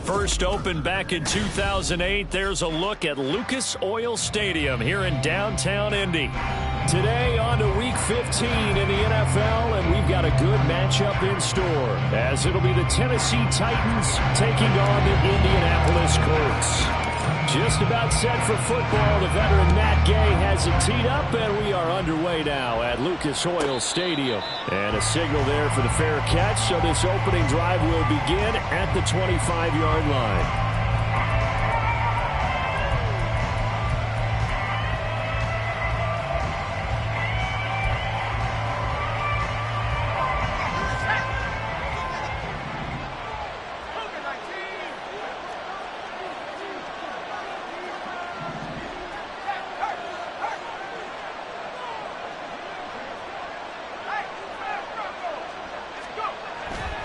First opened back in 2008, there's a look at Lucas Oil Stadium here in downtown Indy. Today on to Week 15 in the NFL, and we've got a good matchup in store, as it'll be the Tennessee Titans taking on the Indianapolis Colts. Just about set for football. The veteran Matt Gay has it teed up, and we are underway now at Lucas Oil Stadium. And a signal there for the fair catch, so this opening drive will begin at the 25-yard line.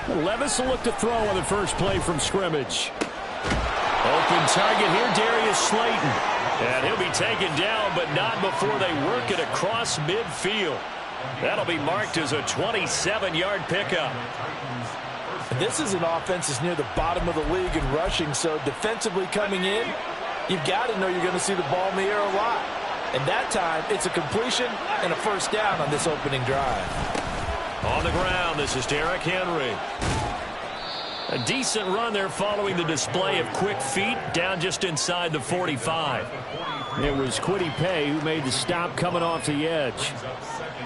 Levis will look to throw on the first play from scrimmage. Open target here, Darius Slayton. And he'll be taken down, but not before they work it across midfield. That'll be marked as a 27-yard pickup. This is an offense that's near the bottom of the league in rushing, so defensively coming in, you've got to know you're going to see the ball in the air a lot. And that time, it's a completion and a first down on this opening drive. On the ground, this is Derrick Henry. A decent run there following the display of quick feet down just inside the 45. It was Kwity Paye who made the stop coming off the edge.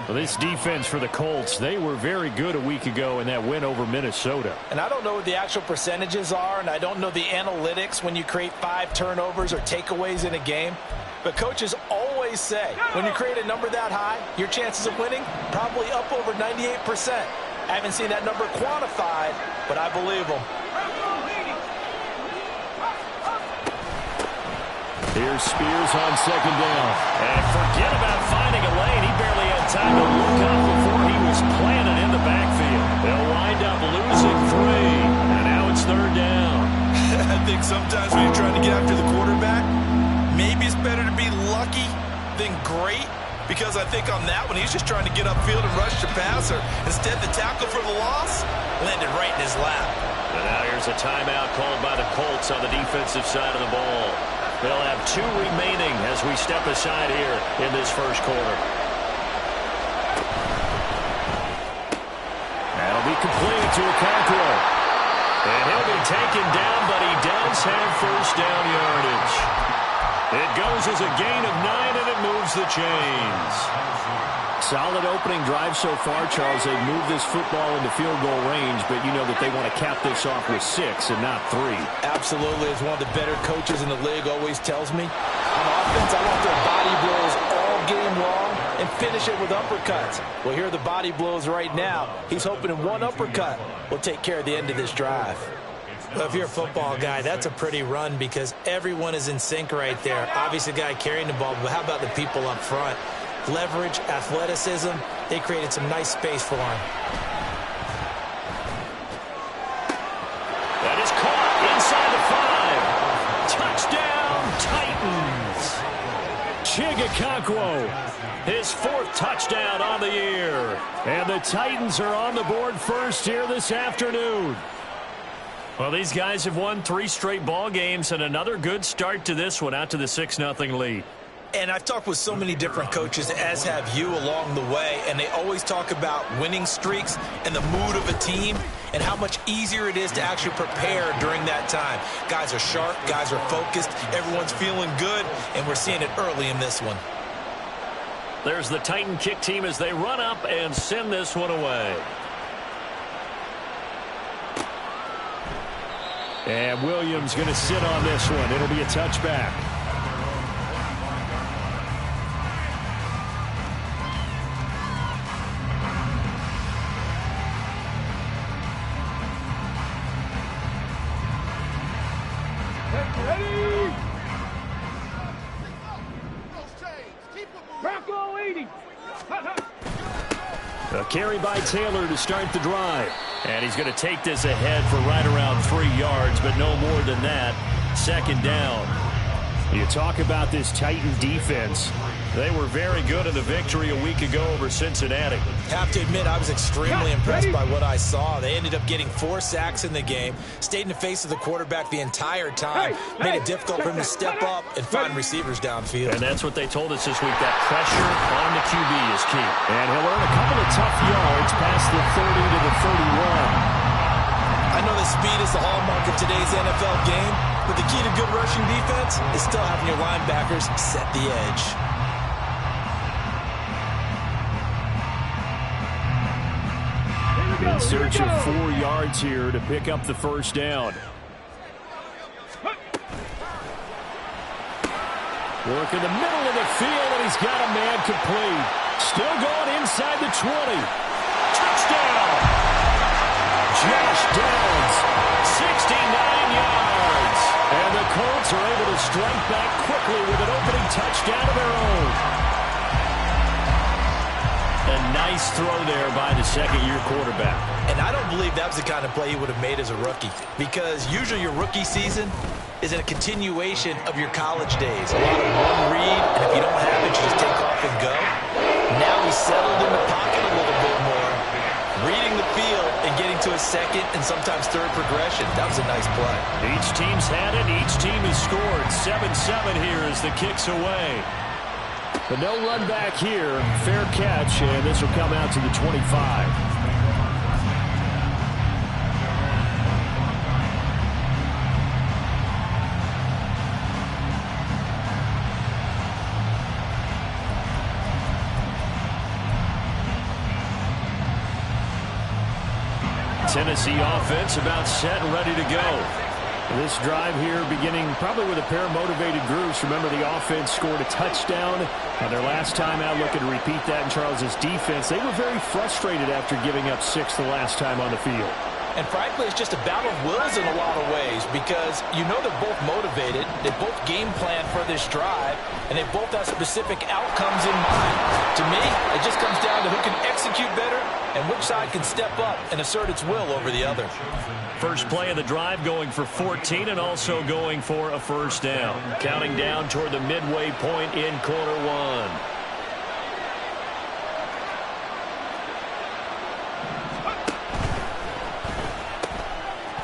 Well, this defense for the Colts, they were very good a week ago in that win over Minnesota. And I don't know what the actual percentages are, and I don't know the analytics when you create 5 turnovers or takeaways in a game. But coaches always say, when you create a number that high, your chances of winning probably up over 98%. I haven't seen that number quantified, but I believe them. Here's Spears on second down. And forget about finding a lane. He barely had time to look up before he was planted in the backfield. They'll wind up losing 3. And now it's third down. think sometimes when you're trying to get after the quarterback, maybe it's better to be lucky than great, because I think on that one, he's just trying to get upfield and rush the passer. Instead, the tackle for the loss landed right in his lap. And now here's a timeout called by the Colts on the defensive side of the ball. They'll have 2 remaining as we step aside here in this first quarter. That'll be complete to Okonkwo. And he'll be taken down, but he does have first down yardage. It goes as a gain of 9, and it moves the chains. Solid opening drive so far, Charles. They've moved this football into field goal range, but you know that they want to cap this off with 6 and not 3. Absolutely. As one of the better coaches in the league always tells me, on offense, I want their body blows all game long and finish it with uppercuts. Well, here are the body blows right now. He's hoping in one uppercut will take care of the end of this drive. Well, if you're a football guy, that's a pretty run because everyone is in sync right there. Obviously, the guy carrying the ball, but how about the people up front? Leverage, athleticism, they created some nice space for him. That is caught inside the 5. Touchdown, Titans. Okonkwo, his 4th touchdown on the year. And the Titans are on the board first here this afternoon. Well, these guys have won 3 straight ball games and another good start to this one out to the 6-0 lead. And I've talked with so many different coaches, as have you along the way, and they always talk about winning streaks and the mood of a team and how much easier it is to actually prepare during that time. Guys are sharp, guys are focused, everyone's feeling good, and we're seeing it early in this one. There's the Titan kick team as they run up and send this one away. And Williams going to sit on this one. It'll be a touchback. A carry by Taylor to start the drive. And he's going to take this ahead for right around 3 yards, but no more than that. 2nd down. You talk about this Titan defense. They were very good in the victory a week ago over Cincinnati. Have to admit, I was extremely impressed by what I saw. They ended up getting 4 sacks in the game, stayed in the face of the quarterback the entire time, made it difficult for him to step up and find receivers downfield. And that's what they told us this week, that pressure on the QB is key. And he'll earn a couple of tough yards past the 30 to the 31. I know that speed is the hallmark of today's NFL game, but the key to good rushing defense is still having your linebackers set the edge. In search of 4 yards here to pick up the first down. Work in the middle of the field, and he's got a man complete. Still going inside the 20. Touchdown! Josh Downs, 69 yards. And the Colts are able to strike back quickly with an opening touchdown of their own. A nice throw there by the 2nd-year quarterback. And I don't believe that was the kind of play he would have made as a rookie, because usually your rookie season is a continuation of your college days. A lot of one read, and if you don't have it, you just take off and go. Now he's settled in the pocket a little bit more, reading the field and getting to a 2nd and sometimes 3rd progression. That was a nice play. Each team's had it. Each team has scored. 7-7 here as the kick's away. But no run back here. Fair catch, and this will come out to the 25. Tennessee offense about set and ready to go. This drive here beginning probably with a pair of motivated groups. Remember, the offense scored a touchdown on their last time out. Looking to repeat that in Charles's defense. They were very frustrated after giving up 6 the last time on the field. And frankly, it's just a battle of wills in a lot of ways, because you know they're both motivated, they both game plan for this drive, and they both have specific outcomes in mind. To me, it just comes down to who can execute better and which side can step up and assert its will over the other. First play of the drive going for 14 and also going for a first down. Counting down toward the midway point in quarter one.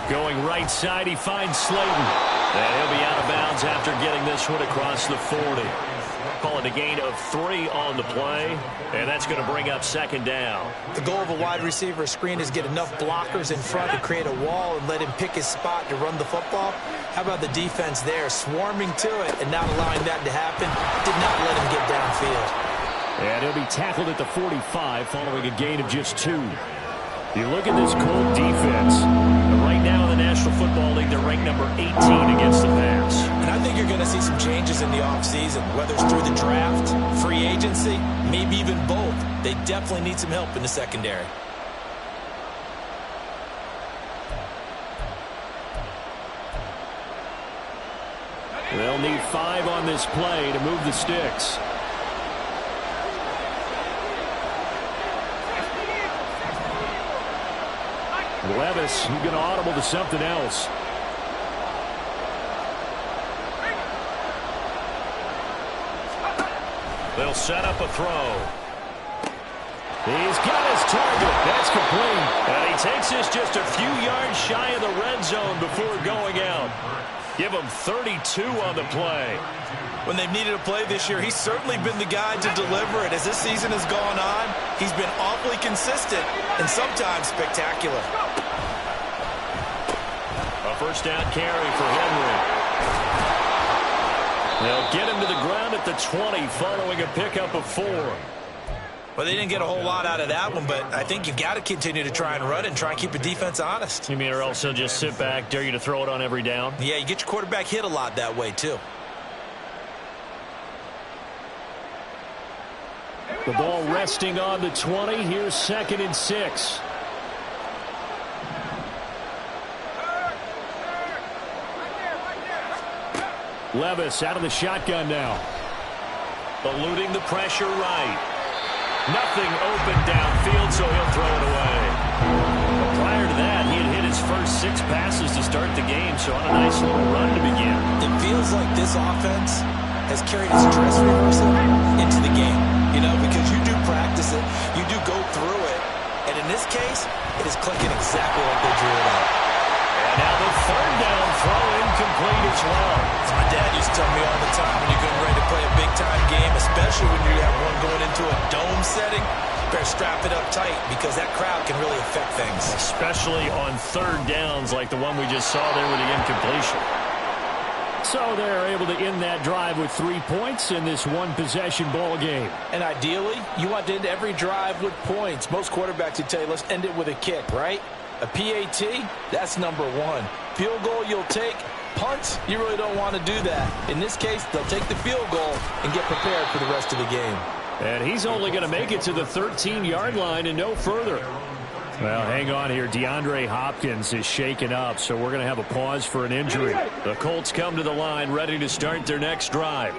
Going right side, he finds Slayton. And he'll be out of bounds after getting this one across the 40. Call it a gain of 3 on the play, and that's going to bring up second down. The goal of a wide receiver screen is get enough blockers in front to create a wall and let him pick his spot to run the football. How about the defense there, swarming to it and not allowing that to happen? Did not let him get downfield. And he'll be tackled at the 45 following a gain of just 2. You look at this Colt defense. Right now in the National Football League, they're ranked number 18 against the pass. And I think you're going to see some changes in the offseason, whether it's through the draft, free agency, maybe even both. They definitely need some help in the secondary. They'll need 5 on this play to move the sticks. Levis, he's going to audible to something else. They'll set up a throw. He's got his target. That's complete. And he takes this just a few yards shy of the red zone before going out. Give him 32 on the play. When they've needed a play this year, he's certainly been the guy to deliver it. As this season has gone on, he's been awfully consistent and sometimes spectacular. A first down carry for Henry. They'll get him to the ground at the 20 following a pickup of 4. Well, they didn't get a whole lot out of that one, but I think you've got to continue to try and run and try and keep the defense honest. You mean or else he'll just sit back, dare you to throw it on every down? Yeah, you get your quarterback hit a lot that way, too. The ball resting on the 20. Here's 2nd and 6. Levis out of the shotgun now. Eluding the pressure right. Nothing open downfield, so he'll throw it away. But prior to that, he had hit his first 6 passes to start the game, so on a nice little run to begin. It feels like this offense has carried its dress rehearsal into the game. You know, because you do practice it, you do go through it, and in this case, it is clicking exactly like they drew it up. And now the 3rd down throw incomplete as well. As my dad used to tell me all the time, when you're getting ready to play a big-time game, especially when you have one going into a dome setting, you better strap it up tight because that crowd can really affect things. Especially on 3rd downs like the one we just saw there with the incompletion. So they're able to end that drive with 3 points in this one-possession ball game. And ideally, you want to end every drive with points. Most quarterbacks would tell you, let's end it with a kick, right? A PAT, that's number 1. Field goal you'll take. Punts, you really don't want to do that. In this case, they'll take the field goal and get prepared for the rest of the game. And he's only going to make it to the 13-yard line and no further. Well, hang on here. DeAndre Hopkins is shaken up, so we're going to have a pause for an injury. The Colts come to the line ready to start their next drive.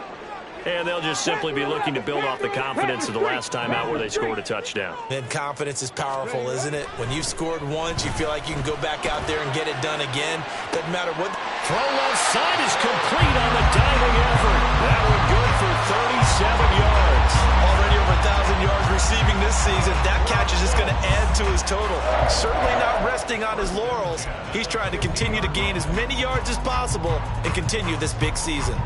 And they'll just simply be looking to build off the confidence of the last time out where they scored a touchdown. And confidence is powerful, isn't it? When you've scored once, you feel like you can go back out there and get it done again. Doesn't matter what. Throw left side is complete on the diving effort. That one good for 37 yards. Already over 1,000 yards receiving this season. That catch is just going to add to his total. Certainly not resting on his laurels. He's trying to continue to gain as many yards as possible and continue this big season.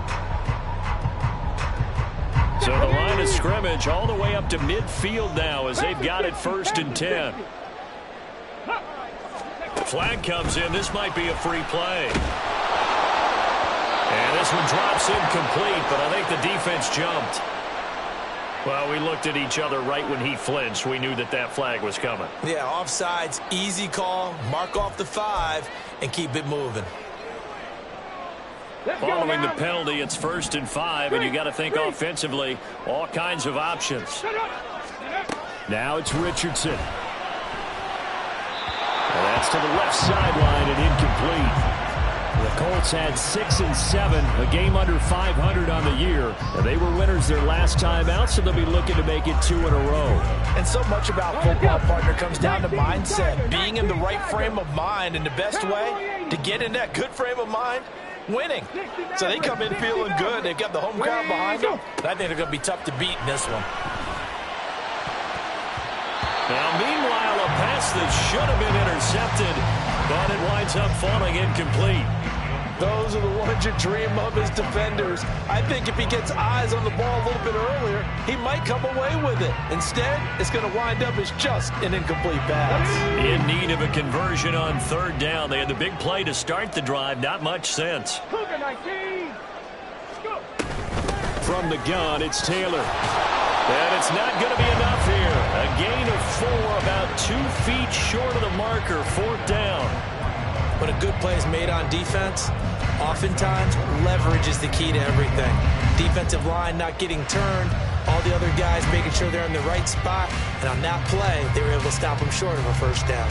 So the line of scrimmage all the way up to midfield now as they've got it 1st and 10. Flag comes in. This might be a free play. And this one drops incomplete, but I think the defense jumped. Well, we looked at each other right when he flinched. We knew that that flag was coming. Yeah, offsides, easy call, mark off the 5, and keep it moving. Following the penalty, it's 1st and 5, and you got to think offensively, all kinds of options. Now it's Richardson. And that's to the left sideline and incomplete. The Colts had 6 and 7, a game under 500 on the year. And they were winners their last time out, so they'll be looking to make it 2 in a row. And so much about football, partner, comes down to mindset, being in the right frame of mind. And the best way to get in that good frame of mind, winning. So they come in feeling good. They've got the home crowd behind them. I think they're going to be tough to beat in this one. Now, meanwhile, a pass that should have been intercepted, but it winds up falling incomplete. Those are the ones you dream of as defenders. I think if he gets eyes on the ball a little bit earlier, he might come away with it. Instead, it's going to wind up as just an incomplete pass. In need of a conversion on 3rd down. They had the big play to start the drive. Not much sense. From the gun, it's Taylor. And it's not going to be enough here. A gain of 4, about 2 feet short of the marker. 4th down. When a good play is made on defense, oftentimes leverage is the key to everything. Defensive line not getting turned, all the other guys making sure they're in the right spot, and on that play, they were able to stop them short of a 1st down.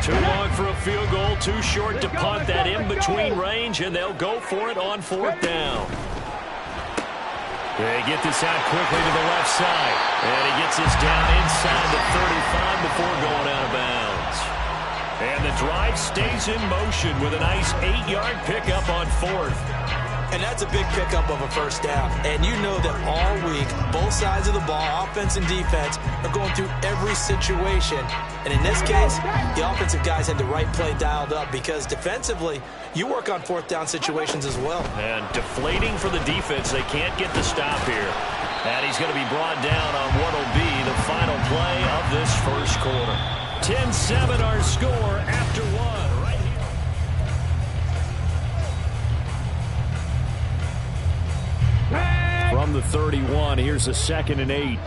Too long for a field goal, too short to punt. That in-between range, and they'll go for it on 4th down. They get this out quickly to the left side, and he gets this down inside the 35 before going out of bounds. And the drive stays in motion with a nice 8-yard pickup on 4th. And that's a big pickup of a 1st down. And you know that all week, both sides of the ball, offense and defense, are going through every situation. And in this case, the offensive guys had the right play dialed up because defensively, you work on 4th down situations as well. And deflating for the defense. They can't get the stop here. And he's going to be brought down on what will be the final play of this 1st quarter. 10-7 our score after 1 right here. From the 31, here's a 2nd and 8.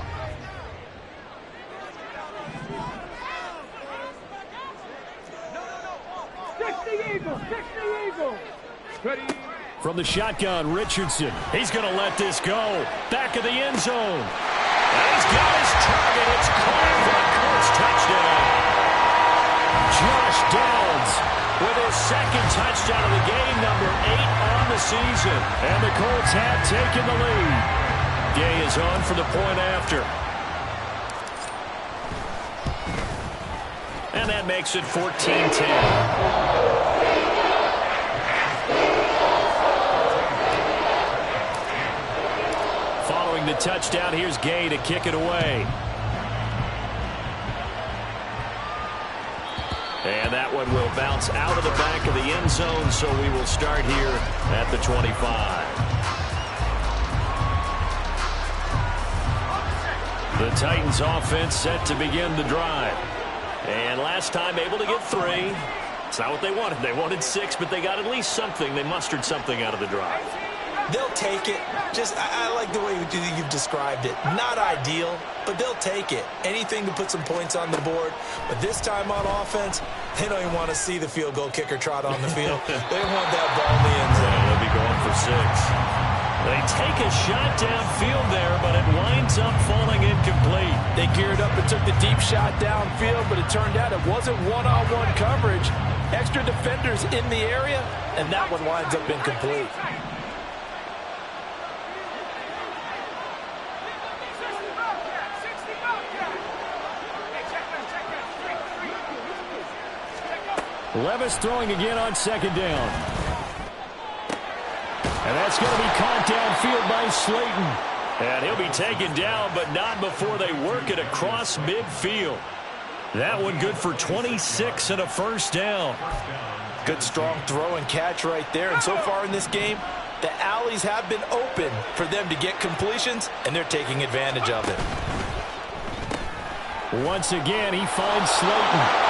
From the shotgun, Richardson. He's going to let this go. Back of the end zone. And he's got his target. It's caught for a Colts touchdown. Josh Downs with his 2nd touchdown of the game, number 8 on the season. And the Colts have taken the lead. Gay is on for the point after. And that makes it 14-10. Following the touchdown, here's Gay to kick it away. And that one will bounce out of the back of the end zone, so we will start here at the 25. The Titans offense set to begin the drive. And last time able to get 3. It's not what they wanted. They wanted 6, but they got at least something. They mustered something out of the drive. They'll take it. I like the way you've described it. Not ideal, but they'll take it. Anything to put some points on the board. But this time on offense, they don't even want to see the field goal kicker trot on the field. They want that ball in the end zone. They'll be going for 6. They take a shot downfield there, but it winds up falling incomplete. They geared up and took the deep shot downfield, but it turned out it wasn't one-on-one coverage. Extra defenders in the area, and that one winds up incomplete. Levis throwing again on 2nd down. And that's going to be caught downfield by Slayton. And he'll be taken down, but not before they work it across midfield. That one good for 26 and a 1st down. Good strong throw and catch right there. And so far in this game, the alleys have been open for them to get completions, and they're taking advantage of it. Once again, he finds Slayton.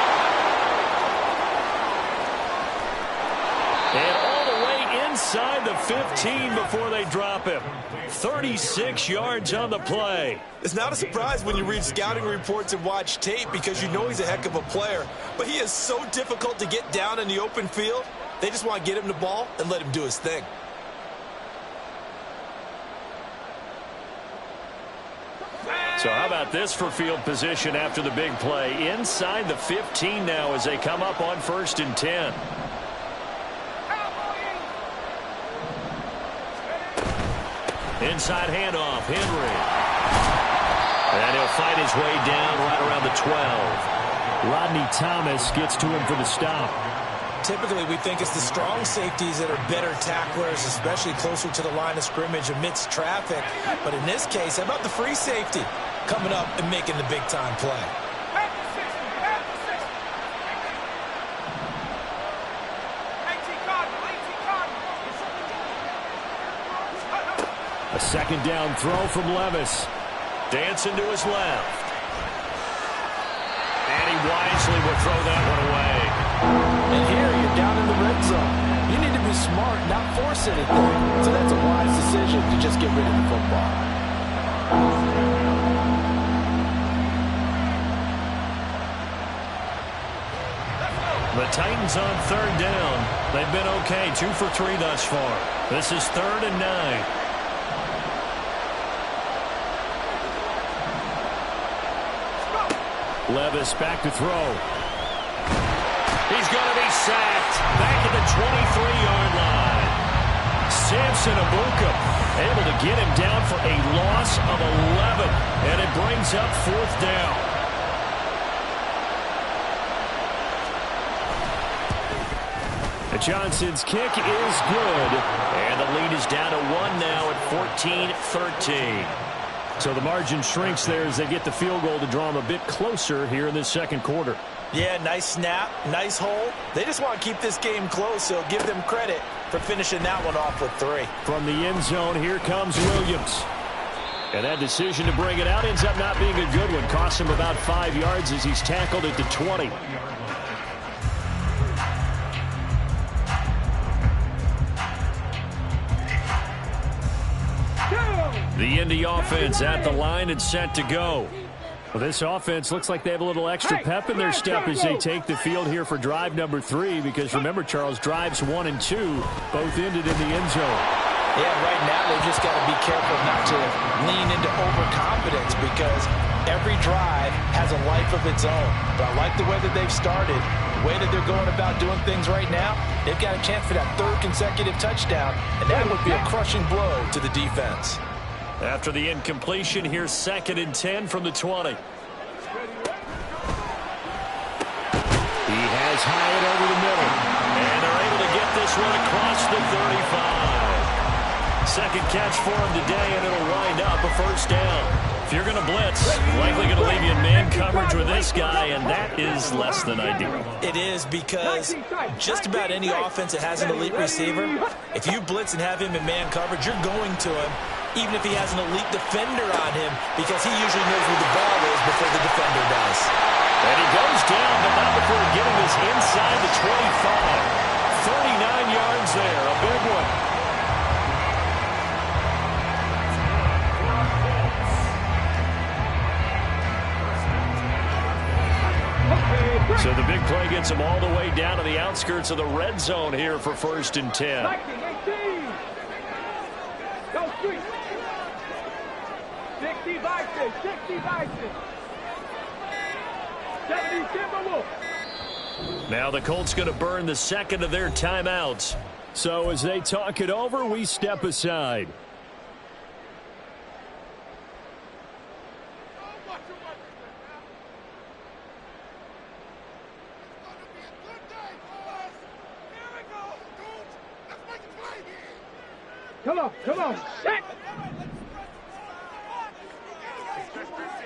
And all the way inside the 15 before they drop him. 36 yards on the play. It's not a surprise when you read scouting reports and watch tape because you know he's a heck of a player. But he is so difficult to get down in the open field. They just want to get him the ball and let him do his thing. So how about this for field position after the big play? Inside the 15 now as they come up on 1st and 10. Inside handoff, Henry. And he'll fight his way down right around the 12. Rodney Thomas gets to him for the stop. Typically, we think it's the strong safeties that are better tacklers, especially closer to the line of scrimmage amidst traffic. But in this case, how about the free safety coming up and making the big-time play? A second down throw from Levis. Dancing to his left. And he wisely will throw that one away. And here, you're down in the red zone. You need to be smart, not force anything. So that's a wise decision to just get rid of the football. The Titans on third down. They've been okay, 2 for 3 thus far. This is 3rd and 9. Levis back to throw. He's going to be sacked back at the 23-yard line. Samson Abuka able to get him down for a loss of 11, and it brings up 4th down. Johnson's kick is good, and the lead is down to 1 now at 14-13. So the margin shrinks there as they get the field goal to draw them a bit closer here in this second quarter. Yeah, nice snap, nice hole. They just want to keep this game close, so give them credit for finishing that one off with 3. From the end zone, here comes Williams. And that decision to bring it out ends up not being a good one. Costs him about 5 yards as he's tackled at the 20. The Indy offense at the line and set to go. Well, this offense looks like they have a little extra pep in their step as they take the field here for drive number 3, because remember, Charles, drives 1 and 2 both ended in the end zone. Yeah, right now they've just got to be careful not to lean into overconfidence, because every drive has a life of its own. But I like the way that they've started, the way that they're going about doing things right now. They've got a chance for that 3rd consecutive touchdown, and that would be a crushing blow to the defense. After the incompletion, here's 2nd and 10 from the 20. He has Hyatt over the middle, and they're able to get this one across the 35. Second catch for him today, and it'll wind up a 1st down. If you're going to blitz, likely going to leave you in man coverage with this guy, and that is less than ideal. It is, because just about any offense that has an elite receiver, if you blitz and have him in man coverage, you're going to him, even if he has an elite defender on him, because he usually knows where the ball is before the defender does. And he goes down, but not before getting this inside the 25. 39 yards there, a big one. So the big play gets him all the way down to the outskirts of the red zone here for 1st and 10. Go street. 60 Vikings, 60 Vikings. 70 Timberwolves. Now the Colts going to burn the 2nd of their timeouts. So as they talk it over, we step aside. Come on, set!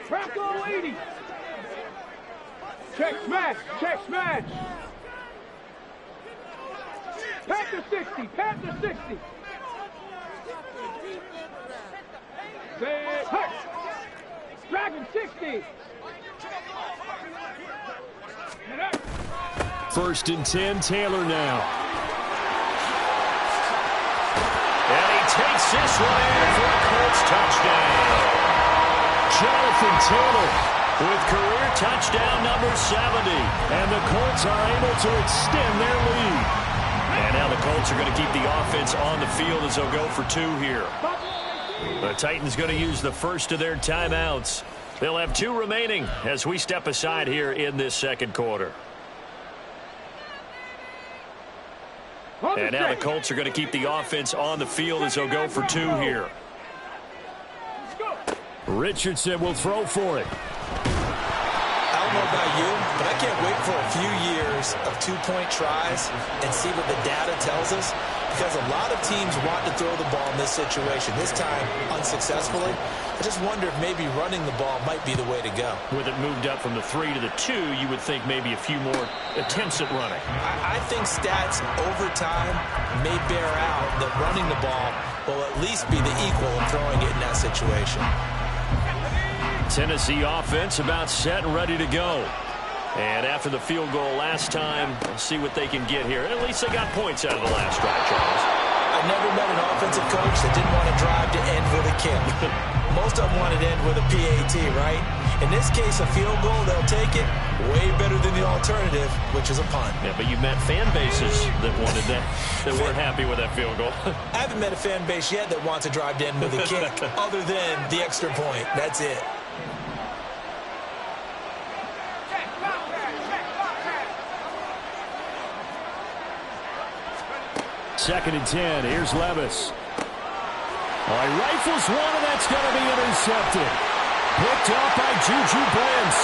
Crack on 80! Check smash! Panther 60! Set! Dragon 60! 1st and 10, Taylor now. And he takes this one in for a Colts touchdown. Jonathan Taylor with career touchdown number 70. And the Colts are able to extend their lead. And now the Colts are going to keep the offense on the field as they'll go for 2 here. The Titans going to use the 1st of their timeouts. They'll have 2 remaining as we step aside here in this second quarter. And now the Colts are going to keep the offense on the field as they'll go for 2 here. Richardson will throw for it. I don't know about you, but I can't wait for a few years of two-point tries and see what the data tells us, because a lot of teams want to throw the ball in this situation, this time unsuccessfully. I just wonder if maybe running the ball might be the way to go. With it moved up from the 3 to the 2, you would think maybe a few more attempts at running. I think stats over time may bear out that running the ball will at least be the equal of throwing it in that situation. Tennessee offense about set and ready to go. And after the field goal last time, we'll see what they can get here. At least they got points out of the last drive, Charles. I've never met an offensive coach that didn't want to drive to end with a kick. Most of them want to end with a PAT, right? In this case, a field goal, they'll take it. Way better than the alternative, which is a punt. Yeah, but you met fan bases that wanted that, that weren't happy with that field goal. I haven't met a fan base yet that wants to drive to end with a kick, other than the extra point. That's it. Second and 10. Here's Levis. All right, rifles one, and that's going to be intercepted. Picked up by Juju Brents.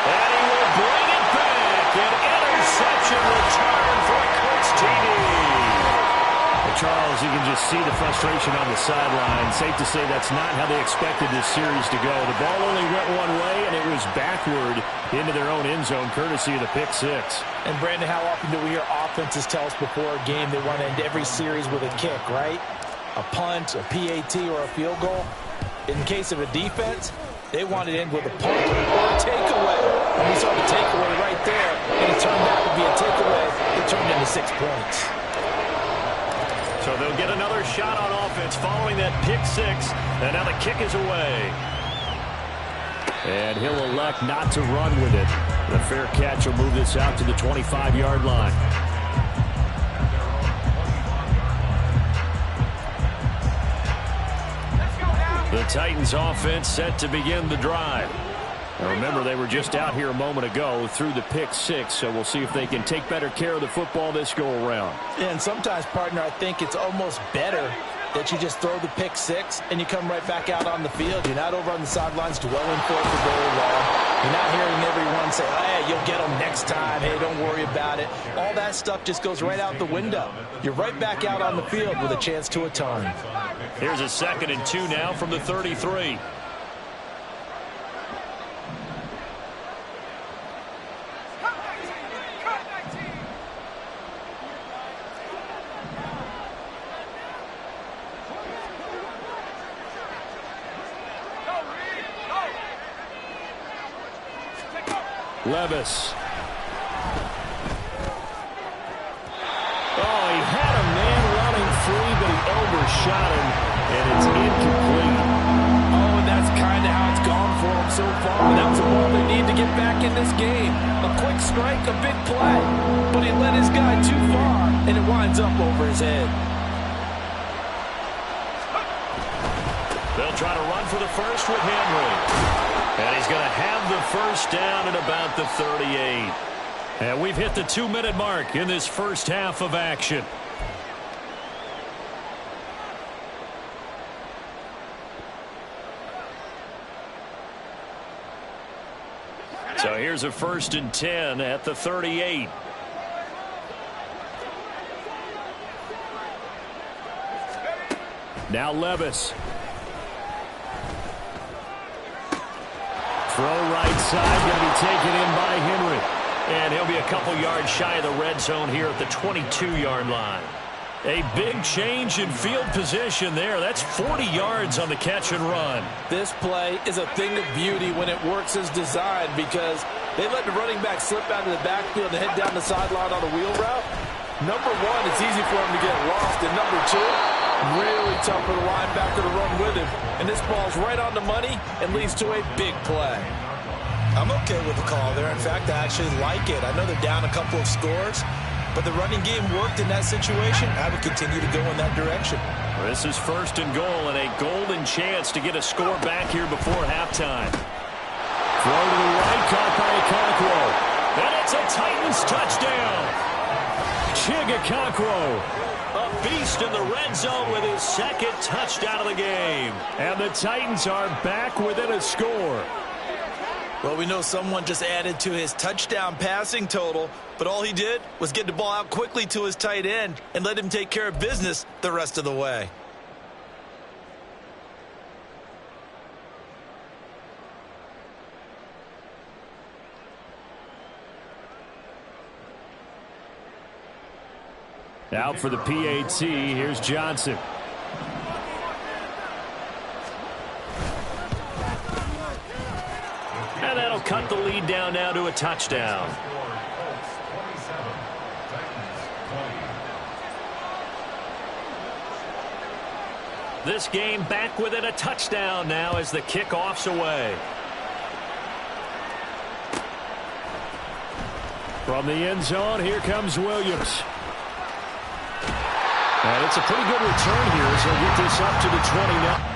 And he will bring it back. An interception return for a Colts TD. Well, Charles, you can just see the frustration on the sideline. Safe to say that's not how they expected this series to go. The ball only went one way, and it was backward into their own end zone, courtesy of the pick six. And, Brandon, how often do we hear offenses tell us before a game they want to end every series with a kick, right? A punt, a PAT, or a field goal. In case of a defense, they want to end with a punt or a takeaway. And we saw the takeaway right there, and it turned out to be a takeaway that turned into 6 points. So they'll get another shot on offense following that pick six, and now the kick is away. And he'll elect not to run with it. The fair catch will move this out to the 25-yard line. The Titans offense set to begin the drive. Now remember, they were just out here a moment ago through the pick six, so we'll see if they can take better care of the football this go-around. Yeah, and sometimes, partner, I think it's almost better that you just throw the pick six and you come right back out on the field. You're not over on the sidelines dwelling for the goal line. You're not hearing everyone say, hey, you'll get them next time. Hey, don't worry about it. All that stuff just goes right out the window. You're right back out on the field with a chance to atone. Here's a 2nd and 2 now from the 33. Levis. Oh, he had a man running free, but he overshot him, and it's incomplete. Oh, and that's kind of how it's gone for him so far. But that's the ball they need to get back in this game. A quick strike, a big play. But he led his guy too far, and it winds up over his head. They'll try to run for the first with Henry. And he's going to have the first down at about the 38. And we've hit the 2-minute mark in this first half of action. So here's a 1st and 10 at the 38. Now Levis. Throw right side, going to be taken in by Henry. And he'll be a couple yards shy of the red zone here at the 22-yard line. A big change in field position there. That's 40 yards on the catch and run. This play is a thing of beauty when it works as designed, because they let the running back slip out of the backfield and head down the sideline on a wheel route. Number one, it's easy for him to get lost. And number two, really tough for the linebacker to run with him. And this ball's right on the money and leads to a big play. I'm okay with the call there. In fact, I actually like it. I know they're down a couple of scores, but the running game worked in that situation. I would continue to go in that direction. This is 1st and goal, and a golden chance to get a score back here before halftime. Throw to the right, caught by Okonkwo. And it's a Titans touchdown. Chig Okonkwo. beast in the red zone with his second touchdown of the game. And the Titans are back within a score. Well, we know someone just added to his touchdown passing total, but all he did was get the ball out quickly to his tight end and let him take care of business the rest of the way. Out for the PAT, here's Johnson. And that'll cut the lead down now to a touchdown. This game back within a touchdown now as the kickoff's away. From the end zone, here comes Williams. And it's a pretty good return here as he'll get this up to the 20 now.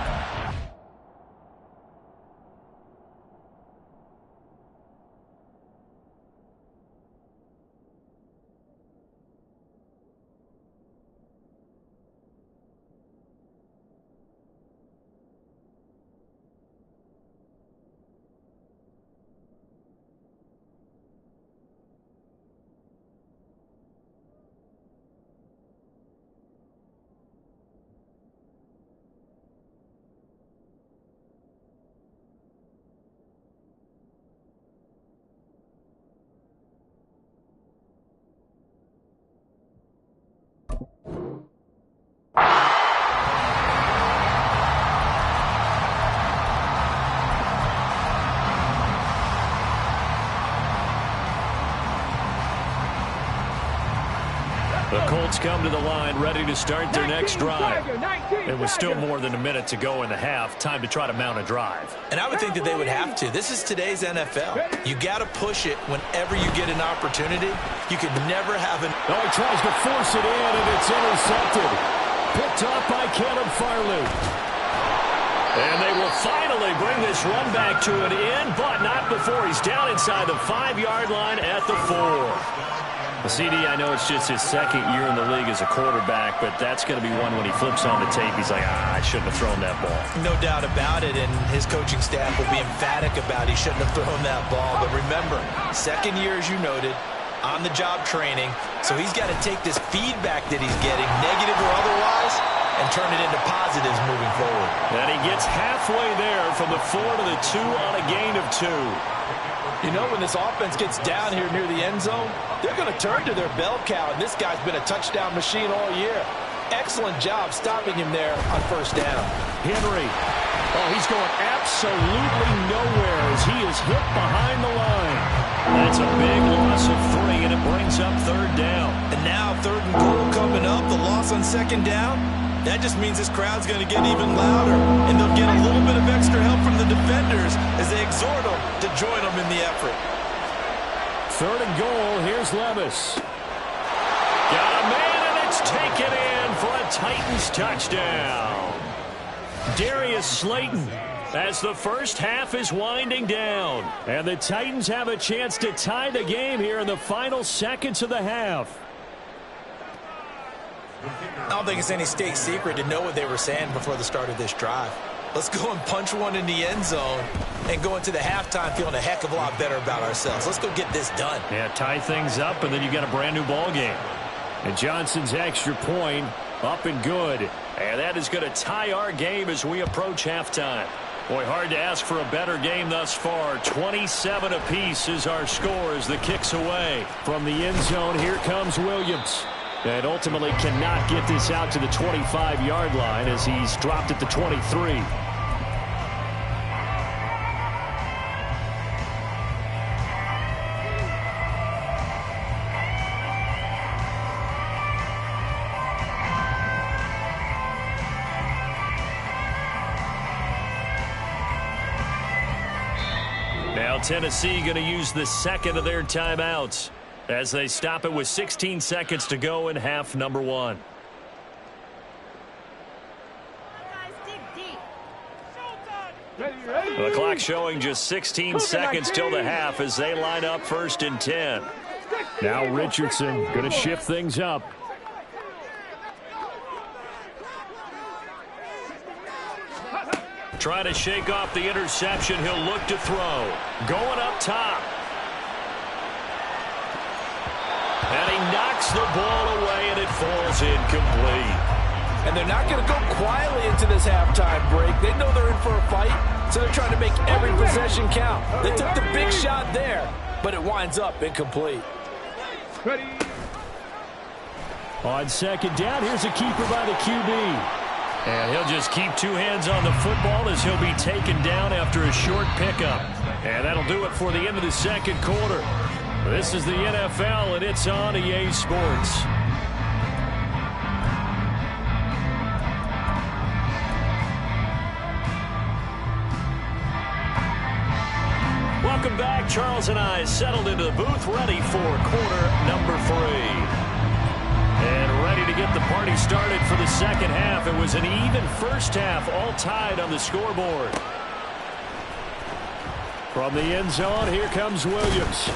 The Colts come to the line ready to start their next drive. It was still more than a minute to go in the half. Time to try to mount a drive. And I would think that they would have to. This is today's NFL. You got to push it whenever you get an opportunity. You could never have an... Oh, he tries to force it in, and it's intercepted. Picked off by Caleb Farley. And they will finally bring this run back to an end, but not before he's down inside the 5-yard line at the 4. CD, I know it's just his second year in the league as a quarterback, but that's going to be one when he flips on the tape, he's like, I shouldn't have thrown that ball. No doubt about it, and his coaching staff will be emphatic about he shouldn't have thrown that ball. But remember, second year, as you noted, on-the-job training, so he's got to take this feedback that he's getting, negative or otherwise, and turn it into positives moving forward. And he gets halfway there from the 4 to the 2 on a gain of 2. You know, when this offense gets down here near the end zone, they're going to turn to their bell cow, and this guy's been a touchdown machine all year. Excellent job stopping him there on first down. Henry. Oh, he's going absolutely nowhere as he is hit behind the line. That's a big loss of 3, and it brings up third down. And now 3rd and goal coming up, the loss on second down. That just means this crowd's going to get even louder, and they'll get a little bit of extra help from the defenders as they exhort them to join them in the effort. 3rd and goal, here's Levis. Got a man, and it's taken in for a Titans touchdown. Darius Slayton as the first half is winding down. And the Titans have a chance to tie the game here in the final seconds of the half. I don't think it's any state secret to know what they were saying before the start of this drive. Let's go and punch one in the end zone and go into the halftime feeling a heck of a lot better about ourselves. Let's go get this done. Yeah, tie things up, and then you got a brand new ball game. And Johnson's extra point up and good. And that is going to tie our game as we approach halftime. Boy, hard to ask for a better game thus far. 27 apiece is our score as the kick's away. From the end zone, here comes Williams. And ultimately cannot get this out to the 25-yard line as he's dropped at the 23. Now Tennessee going to use the second of their timeouts as they stop it with 16 seconds to go in half number 1. The clock showing just 16 seconds till the half as they line up 1st and 10. Now Richardson going to shift things up. Trying to shake off the interception. He'll look to throw. Going up top. And he knocks the ball away, and it falls incomplete. And they're not going to go quietly into this halftime break. They know they're in for a fight, so they're trying to make every possession count. They took the big shot there, but it winds up incomplete. Ready. On second down, here's a keeper by the QB. And he'll just keep two hands on the football as he'll be taken down after a short pickup. And that'll do it for the end of the second quarter. This is the NFL, and it's on EA Sports. Welcome back. Charles and I settled into the booth, ready for quarter number 3. And ready to get the party started for the second half. It was an even first half, all tied on the scoreboard. From the end zone, here comes Williams.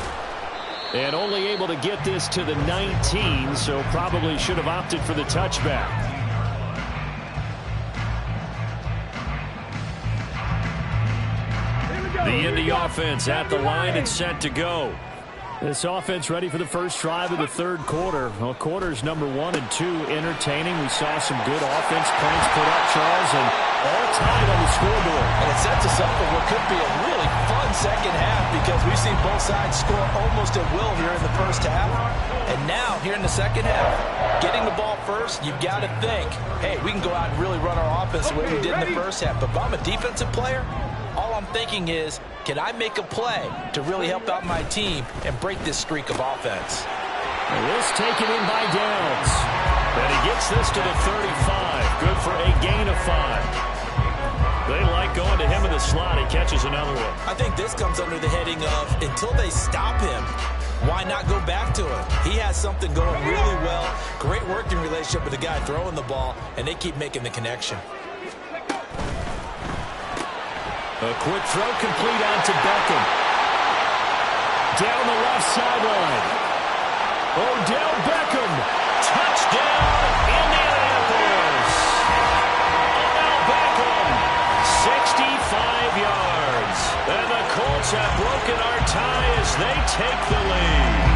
And only able to get this to the 19, so probably should have opted for the touchback. The Indy offense at the line and set to go. This offense ready for the first drive of the third quarter. Well, quarters number 1 and 2 entertaining. We saw some good offense points put up, Charles, and all tied on the scoreboard. And it sets us up for what could be a really fun second half because we've seen both sides score almost at will here in the first half. And now, here in the second half, getting the ball first, you've got to think, hey, we can go out and really run our offense the way we did in the first half. But if I'm a defensive player, all I'm thinking is, can I make a play to really help out my team and break this streak of offense? And this taken in by Downs. And he gets this to the 35. Good for a gain of 5. They like going to him in the slot. He catches another one. I think this comes under the heading of, until they stop him, why not go back to him? He has something going really well. Great working relationship with the guy throwing the ball, and they keep making the connection. A quick throw complete on to Beckham. Down the left sideline. Odell Beckham. Touchdown, Indianapolis. Odell Beckham, 65 yards. And the Colts have broken our tie as they take the lead.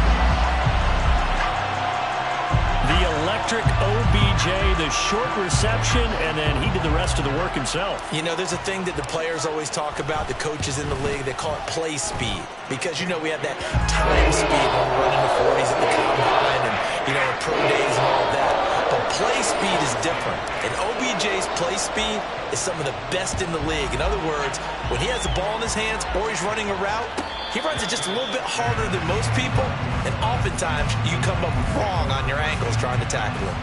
The electric OBJ, the short reception, and then he did the rest of the work himself. You know, there's a thing that the players always talk about, the coaches in the league, they call it play speed. Because, you know, we have that time speed when we're running the 40s at the combine and, you know, pro days and all that. But play speed is different. And OBJ's play speed is some of the best in the league. In other words, when he has the ball in his hands or he's running a route, he runs it just a little bit harder than most people, and oftentimes you come up wrong on your ankles trying to tackle him.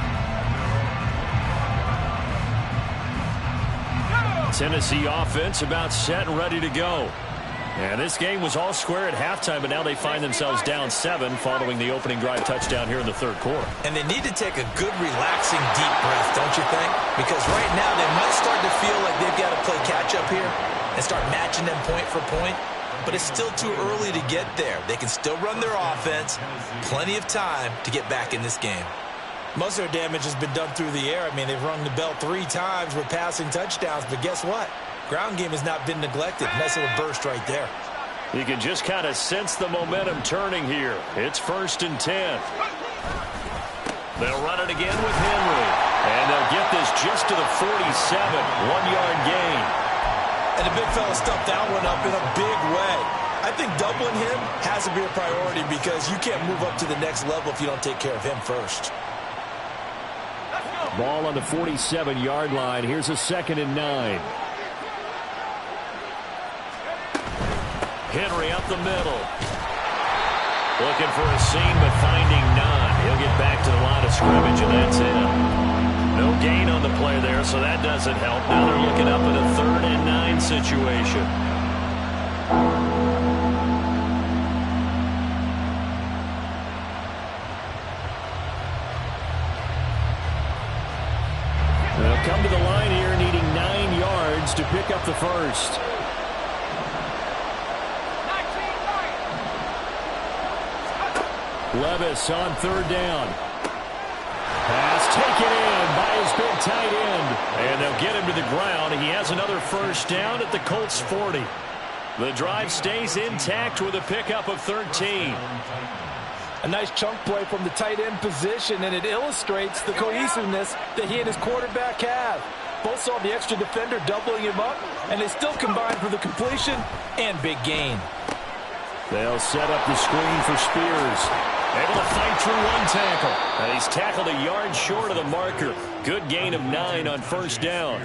Tennessee offense about set and ready to go. And this game was all square at halftime, but now they find themselves down 7 following the opening drive touchdown here in the third quarter. And they need to take a good, relaxing, deep breath, don't you think? Because right now they might start to feel like they've got to play catch-up here and start matching them point for point. But it's still too early to get there. They can still run their offense. Plenty of time to get back in this game. Most of their damage has been done through the air. I mean, they've rung the bell 3 times with passing touchdowns. But guess what? Ground game has not been neglected. Nice little burst right there. You can just kind of sense the momentum turning here. It's 1st and 10. They'll run it again with Henry. And they'll get this just to the 47. 1-yard gain. And the big fella stuffed that one up in a big way. I think doubling him has to be a priority because you can't move up to the next level if you don't take care of him first. Ball on the 47-yard line. Here's a 2nd and 9. Henry up the middle. Looking for a seam, but finding none. He'll get back to the line of scrimmage, and that's it. No gain on the play there, so that doesn't help. Now they're looking up at a 3rd and 9 situation. They'll come to the line here, needing 9 yards to pick up the first. Levis on 3rd down. Pass taken in by his big tight end. and they'll get him to the ground. He has another first down at the Colts 40. The drive stays intact with a pickup of 13. A nice chunk play from the tight end position, and it illustrates the cohesiveness that he and his quarterback have. Both saw the extra defender doubling him up, and they still combined for the completion and big gain. They'll set up the screen for Spears. Able to fight through one tackle. And he's tackled a yard short of the marker. Good gain of 9 on first down.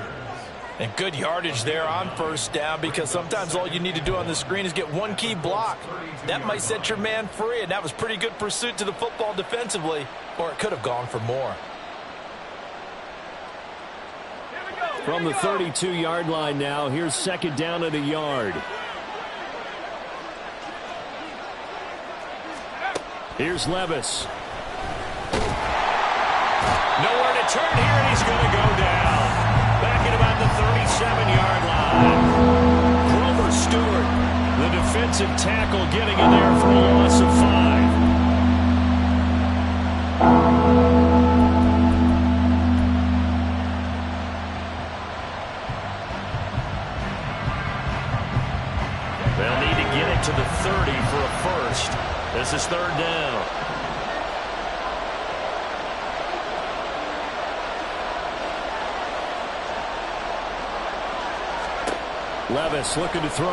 And good yardage there on first down, because sometimes all you need to do on the screen is get one key block. That might set your man free, and that was pretty good pursuit to the football defensively, or it could have gone for more. From the 32-yard line now, here's second down at a yard. Here's Levis. Nowhere to turn here, and he's going to go down. Back at about the 37-yard line. Grover Stewart, the defensive tackle, getting in there for a loss of 5. They'll need to get it to the 30 for a first. This is third down. Levis looking to throw. A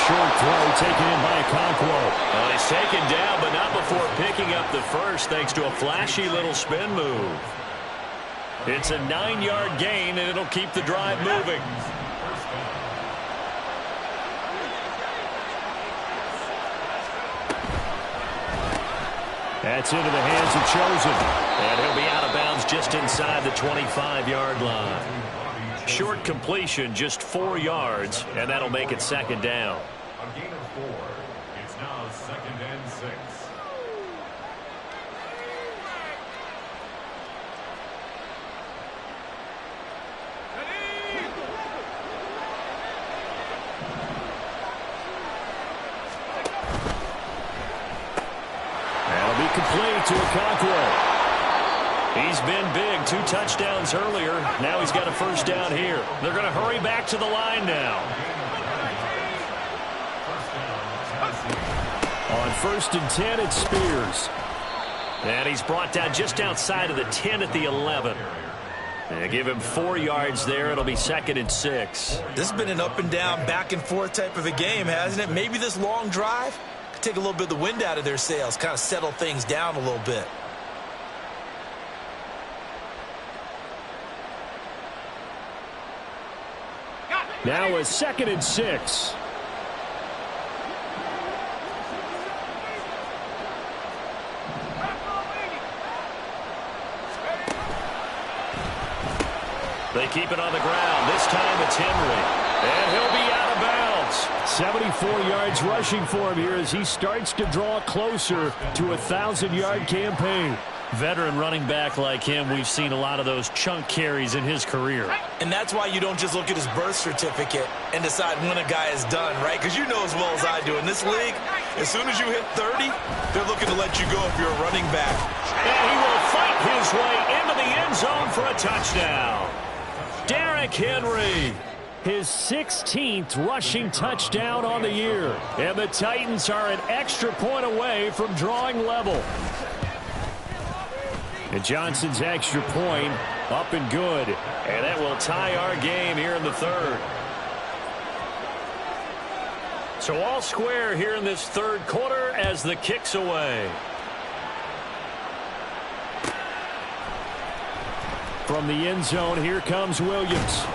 short throw taken in by Okonkwo. Well, he's taken down, but not before picking up the first, thanks to a flashy little spin move. It's a 9-yard gain, and it'll keep the drive moving. That's into the hands of Chosen. And he'll be out of bounds just inside the 25-yard line. Short completion, just 4 yards, and that'll make it second down. A gain of 4. It's now second and 6. That'll be complete to Okonkwo. He's been big, 2 touchdowns earlier. Now he's got a first down here. They're going to hurry back to the line now. On first and 10, it's Spears. And he's brought down just outside of the 10 at the 11. And give him 4 yards there. It'll be second and 6. This has been an up and down, back and forth type of a game, hasn't it? Maybe this long drive could take a little bit of the wind out of their sails, kind of settle things down a little bit. Now a second and 6. They keep it on the ground. This time it's Henry. And he'll be out of bounds. 74 yards rushing for him here as he starts to draw closer to a 1,000-yard campaign. Veteran running back like him, we've seen a lot of those chunk carries in his career. And that's why you don't just look at his birth certificate and decide when a guy is done, right? Because you know as well as I do, in this league, as soon as you hit 30, they're looking to let you go if you're a running back. And he will fight his way into the end zone for a touchdown. Derrick Henry, his 16th rushing touchdown on the year. And the Titans are an extra point away from drawing level. And Johnson's extra point up and good. And that will tie our game here in the third. So all square here in this third quarter as the kick's away. From the end zone, here comes Williams.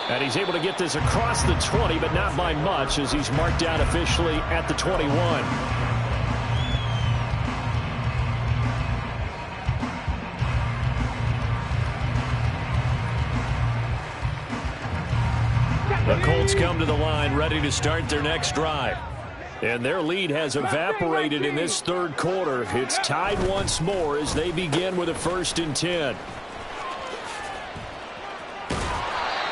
And he's able to get this across the 20, but not by much as he's marked down officially at the 21. The Colts come to the line ready to start their next drive. And their lead has evaporated in this third quarter. It's tied once more as they begin with a first and 10.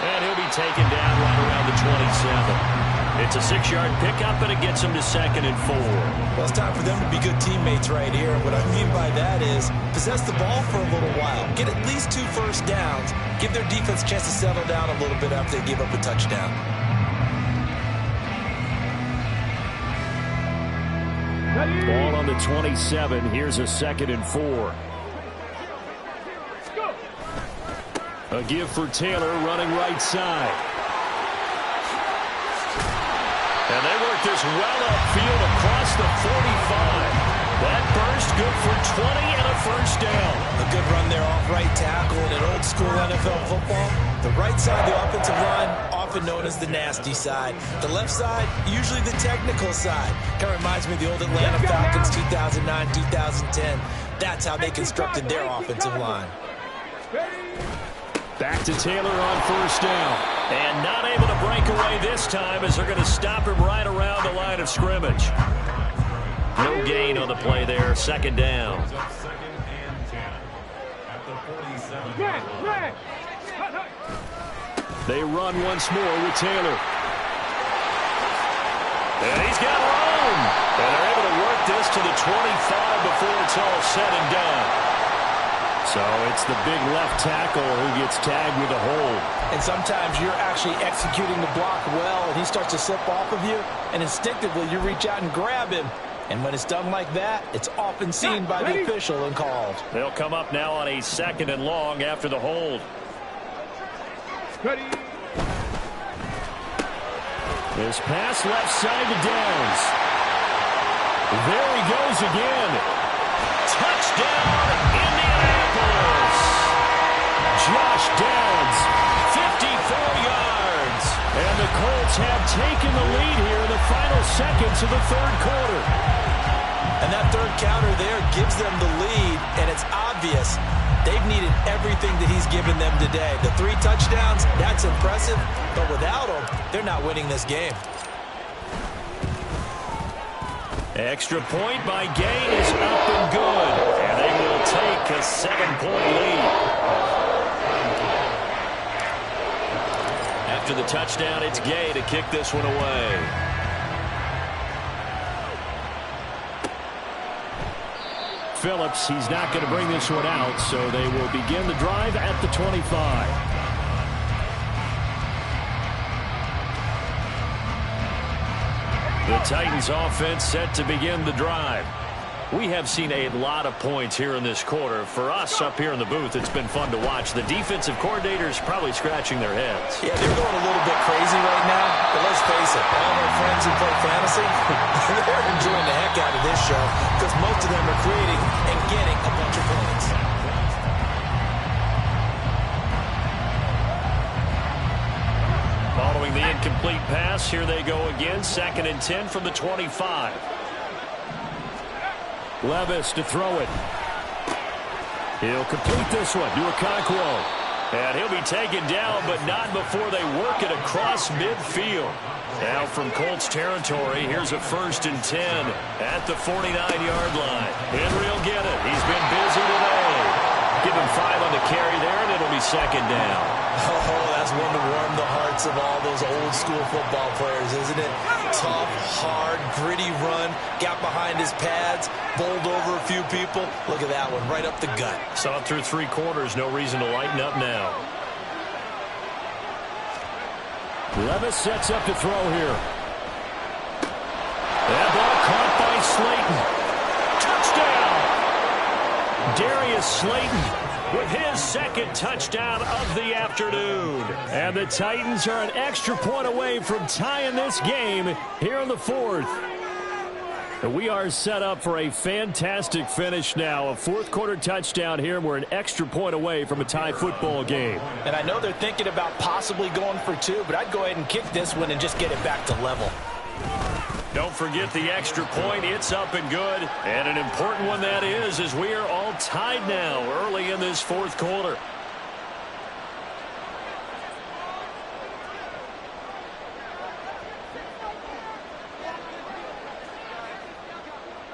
And he'll be taken down right around the 27. It's a 6-yard pickup, and it gets them to 2nd and 4. Well, it's time for them to be good teammates right here. What I mean by that is possess the ball for a little while. Get at least 2 first downs. Give their defense a chance to settle down a little bit after they give up a touchdown. Ball on the 27. Here's a 2nd and 4. A give for Taylor running right side. And they work this well upfield across the 45. That burst good for 20 and a first down. A good run there off right tackle in an old school NFL football. The right side of the offensive line, often known as the nasty side. The left side, usually the technical side. Kind of reminds me of the old Atlanta Falcons 2009, 2010. That's how they constructed their offensive line. Back to Taylor on first down. And not able to break away this time as they're going to stop him right around the line of scrimmage. No gain on the play there. 2nd down. They run once more with Taylor. And he's got room. And they're able to work this to the 25 before it's all said and done. So it's the big left tackle who gets tagged with a hold. And sometimes you're actually executing the block well, and he starts to slip off of you, and instinctively you reach out and grab him. And when it's done like that, it's often seen by the official and called. They'll come up now on a 2nd and long after the hold. Ready. This pass left side to Downs. There he goes again. Touchdown, Indianapolis. Josh Downs, 54 yards. And the Colts have taken the lead here in the final seconds of the 3rd quarter. And that 3rd counter there gives them the lead, and it's obvious they've needed everything that he's given them today. The 3 touchdowns, that's impressive, but without them, they're not winning this game. Extra point by Gay is up and good. And they will take a 7-point lead. After the touchdown, it's Gay to kick this one away. Phillips, he's not going to bring this one out, so they will begin the drive at the 25. The Titans offense set to begin the drive. We have seen a lot of points here in this quarter. For us up here in the booth, it's been fun to watch. The defensive coordinators probably scratching their heads. Yeah, they're going a little bit crazy right now, but let's face it, all our friends who play fantasy, they're enjoying the heck out of this show because most of them are creating and getting a bunch of points. Following the incomplete pass, here they go again. 2nd and 10 from the 25. Levis to throw it. He'll complete this one to Okonkwo. And he'll be taken down, but not before they work it across midfield. Now from Colts territory, here's a 1st and 10 at the 49-yard line. Henry will get it. He's been busy today. Give him 5 on the carry there, and it'll be 2nd down. Oh, that's one to warm the hearts of all those old school football players, isn't it? Tough, hard, gritty run, got behind his pads, bowled over a few people. Look at that one, right up the gut. Saw it through 3 quarters, no reason to lighten up now. Levis sets up to throw here. That ball caught by Slayton. Touchdown! Darius Slayton with his 2nd touchdown of the afternoon. And the Titans are an extra point away from tying this game here in the 4th. And we are set up for a fantastic finish now. A 4th quarter touchdown here. We're an extra point away from a tie football game. And I know they're thinking about possibly going for 2, but I'd go ahead and kick this one and just get it back to level. Don't forget the extra point. It's up and good. And an important one that is, as we are all tied now early in this 4th quarter.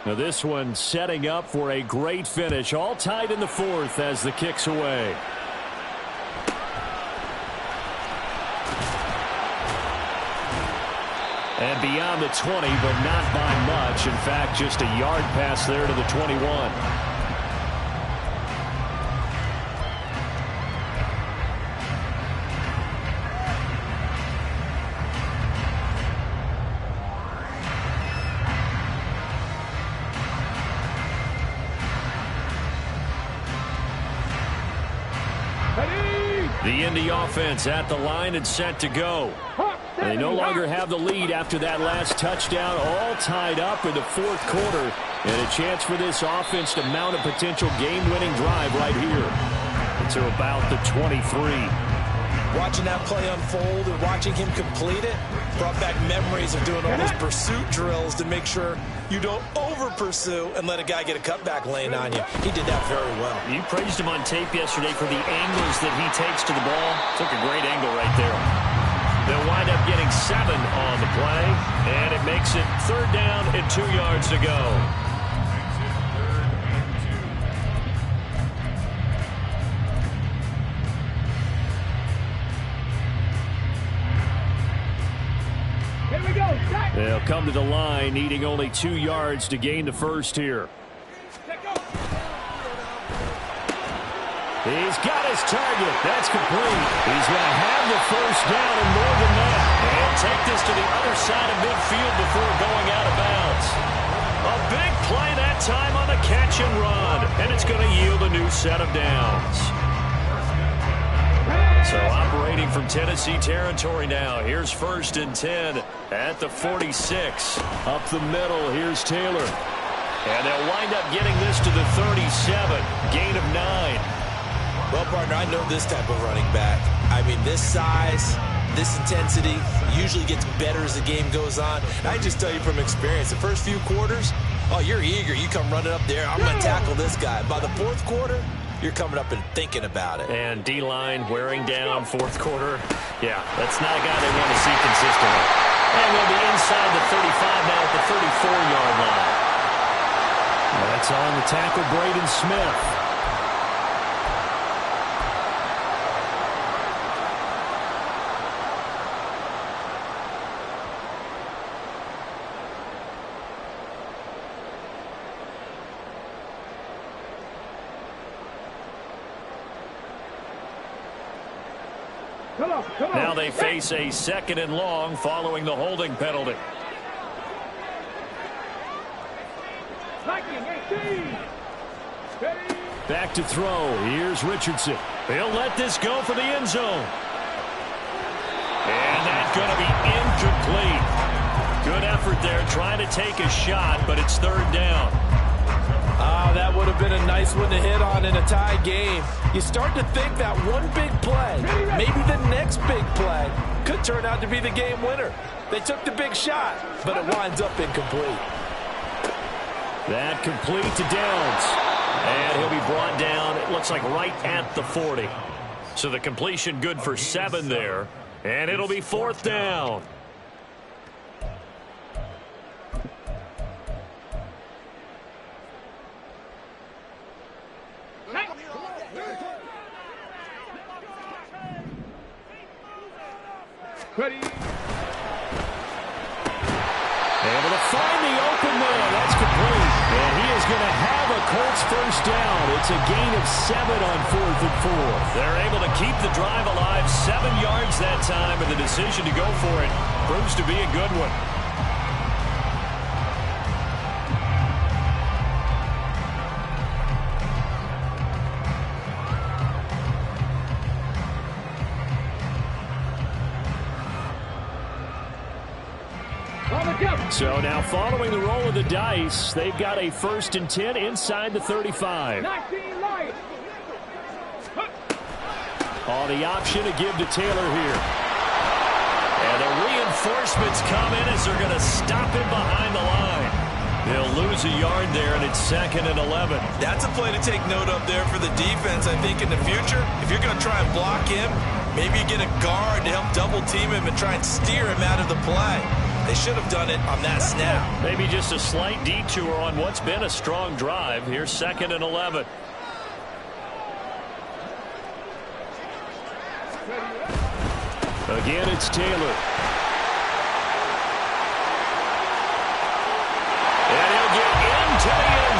Now this one setting up for a great finish. All tied in the 4th as the kick's away. And beyond the 20, but not by much. In fact, just a yard pass there to the 21. The Indy offense at the line and set to go. They no longer have the lead after that last touchdown, all tied up in the fourth quarter. And a chance for this offense to mount a potential game-winning drive right here. To about the 23. Watching that play unfold and watching him complete it brought back memories of doing all those pursuit drills to make sure you don't over-pursue and let a guy get a cutback lane on you. He did that very well. You praised him on tape yesterday for the angles that he takes to the ball. Took a great angle right there. They'll wind up getting 7 on the play, and it makes it 3rd down and 2 yards to go. They'll come to the line, needing only 2 yards to gain the first here. He's got his target. That's complete. He's going to have the first down and more than that. And take this to the other side of midfield before going out of bounds. A big play that time on the catch and run. And it's going to yield a new set of downs. So operating from Tennessee territory now. Here's 1st and 10 at the 46. Up the middle, here's Taylor. And they'll wind up getting this to the 37. Gain of 9. Well, partner, I know this type of running back. I mean, this size, this intensity usually gets better as the game goes on. And I just tell you from experience, the first few quarters, oh, you're eager. You come running up there. I'm going to tackle this guy. By the 4th quarter, you're coming up and thinking about it. And D-line wearing down 4th quarter. Yeah, that's not a guy they want to see consistently. And they'll be inside the 35 now at the 34-yard line. That's on the tackle, Braden Smith. Now they face a 2nd and long following the holding penalty. Back to throw. Here's Richardson. He'll let this go for the end zone. And that's going to be incomplete. Good effort there trying to take a shot, but it's 3rd down. That would have been a nice one to hit on in a tie game. You start to think that one big play, maybe the next big play, could turn out to be the game winner. They took the big shot, but it winds up incomplete. That complete to Downs. And he'll be brought down, it looks like right at the 40. So the completion good for 7 there. And it'll be 4th down. Ready. Able to find the open man. That's complete. And he is going to have a Colts first down. It's a gain of 7 on 4th and 4. They're able to keep the drive alive. 7 yards that time, and the decision to go for it proves to be a good one. So now following the roll of the dice, they've got a 1st and 10 inside the 35. 19 light. On the option to give to Taylor here. And the reinforcements come in as they're going to stop him behind the line. They'll lose a yard there, and it's 2nd and 11. That's a play to take note of there for the defense, I think, in the future. If you're going to try and block him, maybe you get a guard to help double-team him and try and steer him out of the play. They should have done it on that snap. Maybe just a slight detour on what's been a strong drive. Here's 2nd and 11. Again, it's Taylor.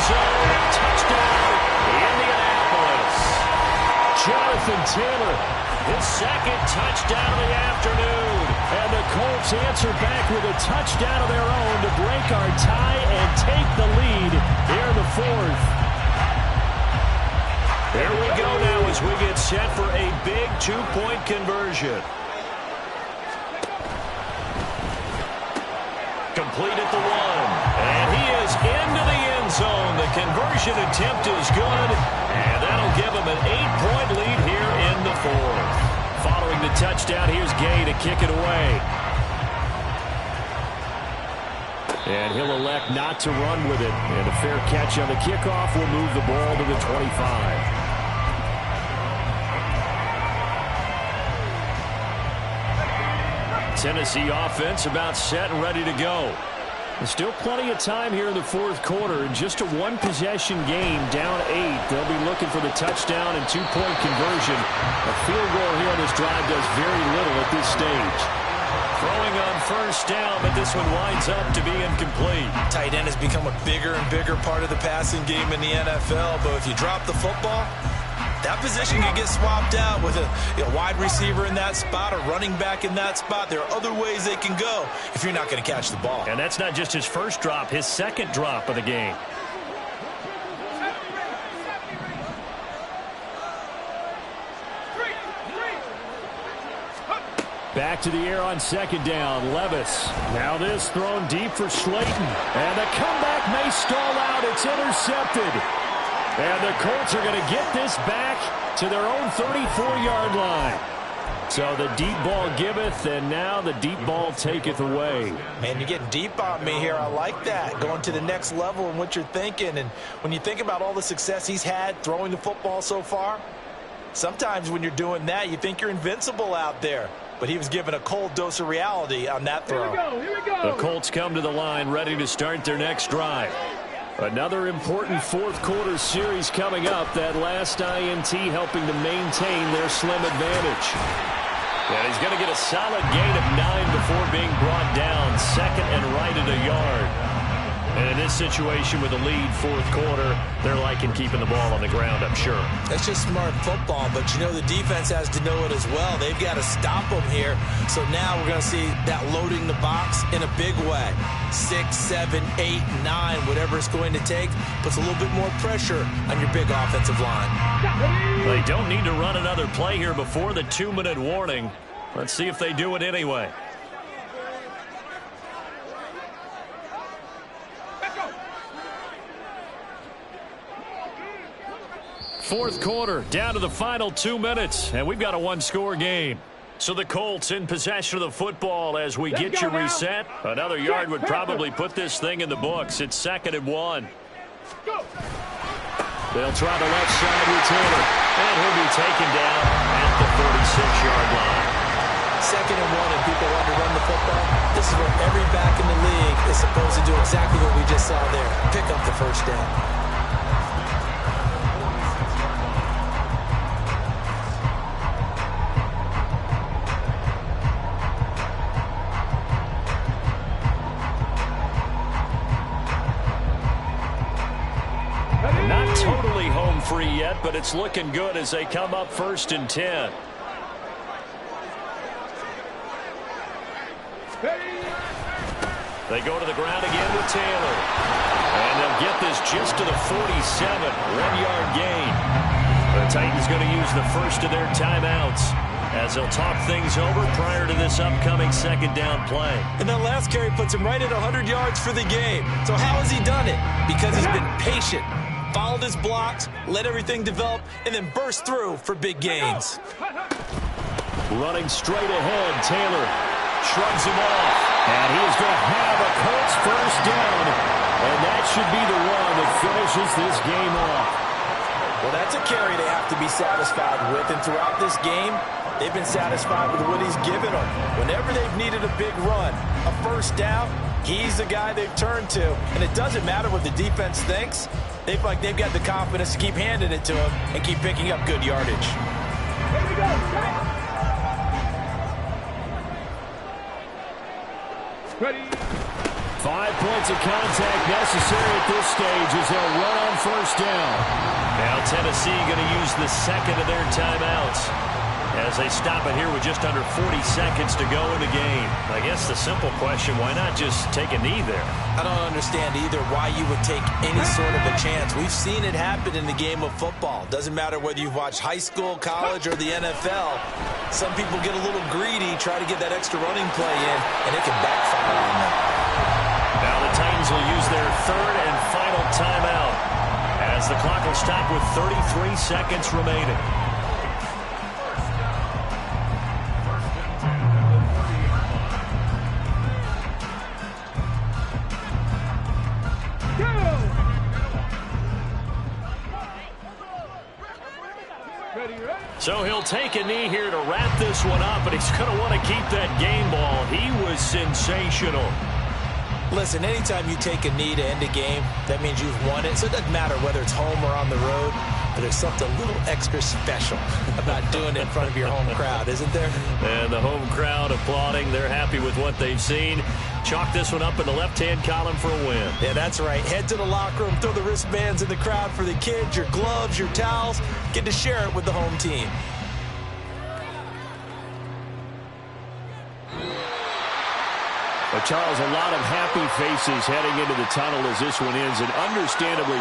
zone. Touchdown, Indianapolis. Jonathan Taylor, his second touchdown of the afternoon. And the Colts answer back with a touchdown of their own to break our tie and take the lead here in the fourth. Here we go now as we get set for a big two-point conversion. Complete at the one. And he is into the end zone. The conversion attempt is good. And that'll give him an 8-point lead here in the fourth. Following the touchdown, here's Gay to kick it away. And he'll elect not to run with it. And a fair catch on the kickoff will move the ball to the 25. Tennessee offense about set and ready to go. There's still plenty of time here in the fourth quarter. In just a one-possession game, down 8. They'll be looking for the touchdown and two-point conversion. A field goal here on this drive does very little at this stage. Throwing on first down, but this one winds up to be incomplete. Tight end has become a bigger and bigger part of the passing game in the NFL, but if you drop the football, that position can get swapped out with a wide receiver in that spot, a running back in that spot. There are other ways they can go if you're not going to catch the ball. And that's not just his first drop, his second drop of the game. Back to the air on second down. Levis. Now this thrown deep for Slayton. And the comeback may stall out. It's intercepted. And the Colts are going to get this back to their own 34-yard line. So the deep ball giveth, and now the deep ball taketh away. Man, you're getting deep on me here. I like that. Going to the next level in what you're thinking. And when you think about all the success he's had throwing the football so far, sometimes when you're doing that, you think you're invincible out there. But he was given a cold dose of reality on that throw. Here we go. The Colts come to the line ready to start their next drive. Another important fourth quarter series coming up. That last INT helping to maintain their slim advantage. And he's going to get a solid gain of 9 before being brought down. Second and right at a yard. And in this situation with a lead fourth quarter, they're liking keeping the ball on the ground, I'm sure. That's just smart football, but the defense has to know it as well. They've got to stop them here. So now we're going to see that loading the box in a big way. 6, 7, 8, 9, whatever it's going to take, puts a little bit more pressure on your big offensive line. They don't need to run another play here before the 2-minute warning. Let's see if they do it anyway. Fourth quarter, down to the final 2 minutes, and we've got a one-score game. So the Colts in possession of the football as we get you reset. Another yard would probably put this thing in the books. It's 2nd and 1. They'll try the left side with Taylor, and he'll be taken down at the 46-yard line. 2nd and 1, and people want to run the football. This is where every back in the league is supposed to do exactly what we just saw there. Pick up the first down. Not totally home free yet, but it's looking good as they come up 1st and 10. They go to the ground again with Taylor. And they'll get this just to the 47. 1-yard gain. The Titans going to use the first of their timeouts as they'll talk things over prior to this upcoming second down play. And that last carry puts him right at 100 yards for the game. So how has he done it? Because he's been patient, followed his blocks, let everything develop, and then burst through for big gains. Running straight ahead, Taylor shrugs him off. And he's going to have a Colts first down. And that should be the one that finishes this game off. Well, that's a carry they have to be satisfied with. And throughout this game, they've been satisfied with what he's given them. Whenever they've needed a big run, a first down, he's the guy they've turned to. And it doesn't matter what the defense thinks. They feel like they've got the confidence to keep handing it to him and keep picking up good yardage. Here we go. Ready. 5 points of contact necessary at this stage as they'll run on first down. Now Tennessee going to use the second of their timeouts as they stop it here with just under 40 seconds to go in the game. I guess the simple question, why not just take a knee there? I don't understand either why you would take any sort of a chance. We've seen it happen in the game of football. Doesn't matter whether you've watched high school, college, or the NFL. Some people get a little greedy, try to get that extra running play in, and it can backfire on them. Now the Titans will use their third and final timeout as the clock will stop with 33 seconds remaining. So he'll take a knee here to wrap this one up, but he's going to want to keep that game ball. He was sensational. Listen, anytime you take a knee to end a game, that means you've won it. So it doesn't matter whether it's home or on the road, but there's something a little extra special about doing it in front of your home crowd, isn't there? And the home crowd applauding. They're happy with what they've seen. Chalk this one up in the left-hand column for a win. Yeah, that's right. Head to the locker room, throw the wristbands in the crowd for the kids, your gloves, your towels. Get to share it with the home team. But Charles, a lot of happy faces heading into the tunnel as this one ends, and understandably